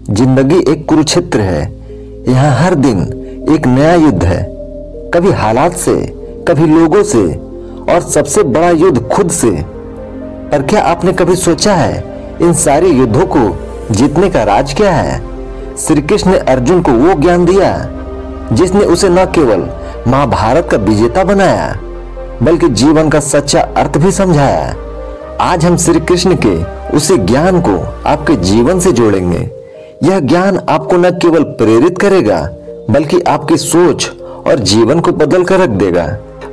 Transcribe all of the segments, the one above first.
जिंदगी एक कुरुक्षेत्र है। यहाँ हर दिन एक नया युद्ध है, कभी हालात से, कभी लोगों से और सबसे बड़ा युद्ध खुद से। पर क्या आपने कभी सोचा है इन सारे युद्धों को जीतने का राज क्या है? श्री कृष्ण ने अर्जुन को वो ज्ञान दिया जिसने उसे न केवल महाभारत का विजेता बनाया बल्कि जीवन का सच्चा अर्थ भी समझाया। आज हम श्री कृष्ण के उसी ज्ञान को आपके जीवन से जोड़ेंगे। यह ज्ञान आपको न केवल प्रेरित करेगा बल्कि आपकी सोच और जीवन को बदल कर रख देगा।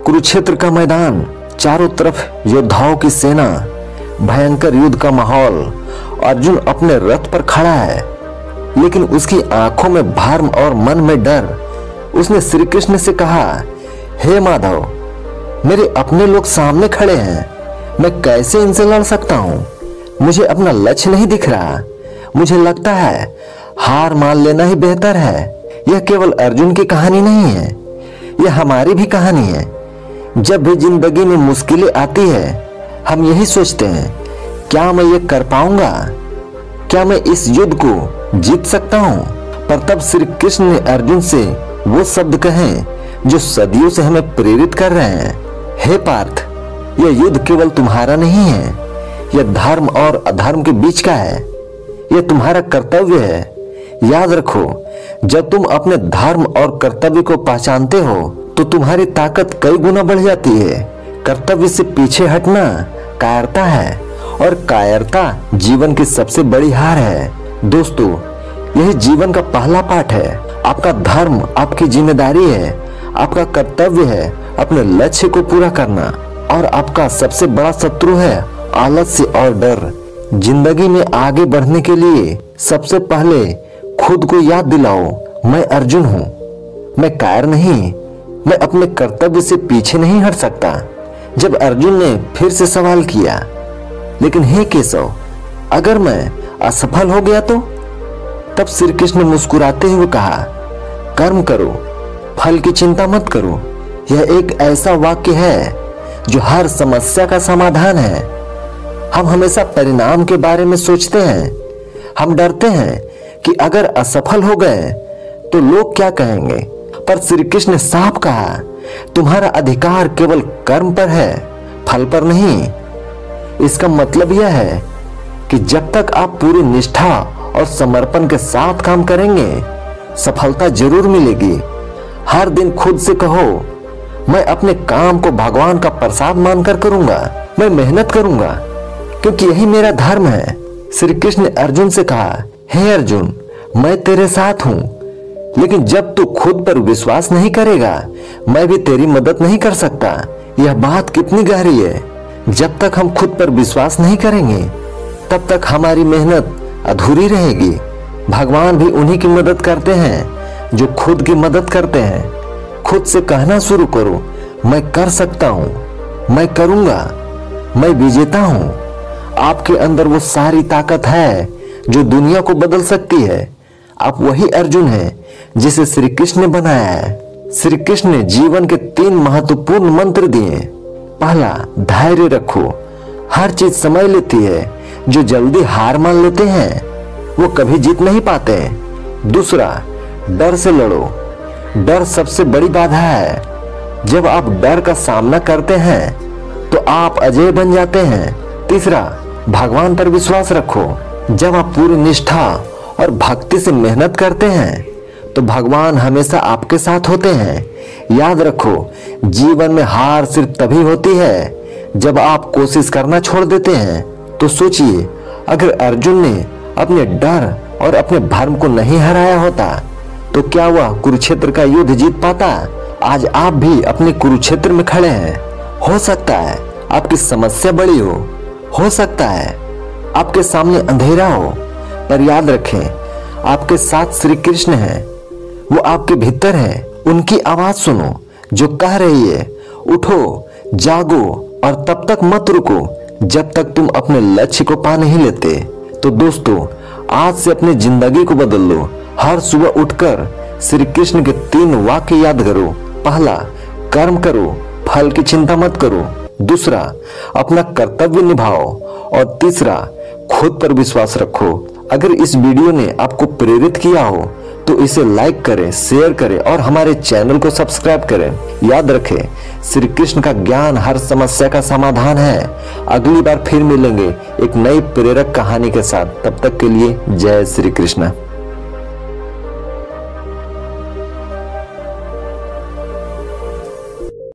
कुरुक्षेत्र का मैदान, चारों तरफ योद्धाओं की सेना, भयंकर युद्ध का माहौल। अर्जुन अपने रथ पर खड़ा है, लेकिन उसकी आंखों में भर्म और मन में डर। उसने श्री कृष्ण से कहा, हे माधव, मेरे अपने लोग सामने खड़े हैं, मैं कैसे इनसे लड़ सकता हूँ? मुझे अपना लक्ष्य नहीं दिख रहा। मुझे लगता है हार मान लेना ही बेहतर है। यह केवल अर्जुन की कहानी नहीं है, यह हमारी भी कहानी है। जब भी जिंदगी में मुश्किलें आती है, हम यही सोचते हैं, क्या मैं ये कर पाऊंगा? क्या मैं इस युद्ध को जीत सकता हूँ? पर तब श्री कृष्ण ने अर्जुन से वो शब्द कहे जो सदियों से हमें प्रेरित कर रहे हैं। हे पार्थ, यह युद्ध केवल तुम्हारा नहीं है, यह धर्म और अधर्म के बीच का है। यह तुम्हारा कर्तव्य है। याद रखो, जब तुम अपने धर्म और कर्तव्य को पहचानते हो तो तुम्हारी ताकत कई गुना बढ़ जाती है। कर्तव्य से पीछे हटना कायरता है और कायरता जीवन की सबसे बड़ी हार है। दोस्तों, यह जीवन का पहला पाठ है। आपका धर्म आपकी जिम्मेदारी है, आपका कर्तव्य है अपने लक्ष्य को पूरा करना, और आपका सबसे बड़ा शत्रु है आलस्य और डर। जिंदगी में आगे बढ़ने के लिए सबसे पहले खुद को याद दिलाओ, मैं अर्जुन हूँ, मैं कायर नहीं, मैं अपने कर्तव्य से पीछे नहीं हट सकता। जब अर्जुन ने फिर से सवाल किया, लेकिन हे केशव, अगर मैं असफल हो गया तो? तब श्री कृष्ण मुस्कुराते हुए कहा, कर्म करो, फल की चिंता मत करो। यह एक ऐसा वाक्य है जो हर समस्या का समाधान है। हम हमेशा परिणाम के बारे में सोचते हैं। हम डरते हैं कि अगर असफल हो गए तो लोग क्या कहेंगे। पर श्री कृष्ण ने साफ कहा, तुम्हारा अधिकार केवल कर्म पर है, फल पर नहीं। इसका मतलब यह है कि जब तक आप पूरी निष्ठा और समर्पण के साथ काम करेंगे, सफलता जरूर मिलेगी। हर दिन खुद से कहो, मैं अपने काम को भगवान का प्रसाद मानकर करूंगा, मैं मेहनत करूंगा क्योंकि यही मेरा धर्म है। श्री कृष्ण ने अर्जुन से कहा, हे अर्जुन, मैं तेरे साथ हूँ, लेकिन जब तू खुद पर विश्वास नहीं करेगा, मैं भी तेरी मदद नहीं कर सकता। यह बात कितनी गहरी है। जब तक हम खुद पर विश्वास नहीं करेंगे, तब तक हमारी मेहनत अधूरी रहेगी। भगवान भी उन्हीं की मदद करते हैं जो खुद की मदद करते हैं। खुद से कहना शुरू करो, मैं कर सकता हूँ, मैं करूंगा, मैं विजेता हूँ। आपके अंदर वो सारी ताकत है जो दुनिया को बदल सकती है। आप वही अर्जुन हैं जिसे श्री कृष्ण ने बनाया है। श्री कृष्ण ने जीवन के 3 महत्वपूर्ण मंत्र दिए। पहला, धैर्य रखो, हर चीज समय लेती है। जो जल्दी हार मान लेते हैं वो कभी जीत नहीं पाते। दूसरा, डर से लड़ो, डर सबसे बड़ी बाधा है। जब आप डर का सामना करते हैं तो आप अजय बन जाते हैं। तीसरा, भगवान पर विश्वास रखो। जब आप पूरी निष्ठा और भक्ति से मेहनत करते हैं तो भगवान हमेशा आपके साथ होते हैं। याद रखो, जीवन में हार सिर्फ तभी होती है जब आप कोशिश करना छोड़ देते हैं। तो सोचिए, अगर अर्जुन ने अपने डर और अपने भर्म को नहीं हराया होता तो क्या वह कुरुक्षेत्र का युद्ध जीत पाता? आज आप भी अपने कुरुक्षेत्र में खड़े हैं। हो सकता है आपकी समस्या बड़ी हो सकता है आपके सामने अंधेरा हो, पर याद रखें, आपके साथ श्री कृष्ण हैं। वो आपके भीतर है। उनकी आवाज सुनो जो कह रही है, उठो, जागो और तब तक मत रुको जब तक तुम अपने लक्ष्य को पा नहीं लेते। तो दोस्तों, आज से अपनी जिंदगी को बदल लो। हर सुबह उठकर श्री कृष्ण के 3 वाक्य याद करो। पहला, कर्म करो, फल की चिंता मत करो। दूसरा, अपना कर्तव्य निभाओ। और तीसरा, खुद पर विश्वास रखो। अगर इस वीडियो ने आपको प्रेरित किया हो तो इसे लाइक करें, शेयर करें और हमारे चैनल को सब्सक्राइब करें। याद रखें, श्री कृष्ण का ज्ञान हर समस्या का समाधान है। अगली बार फिर मिलेंगे एक नई प्रेरक कहानी के साथ। तब तक के लिए जय श्री कृष्ण।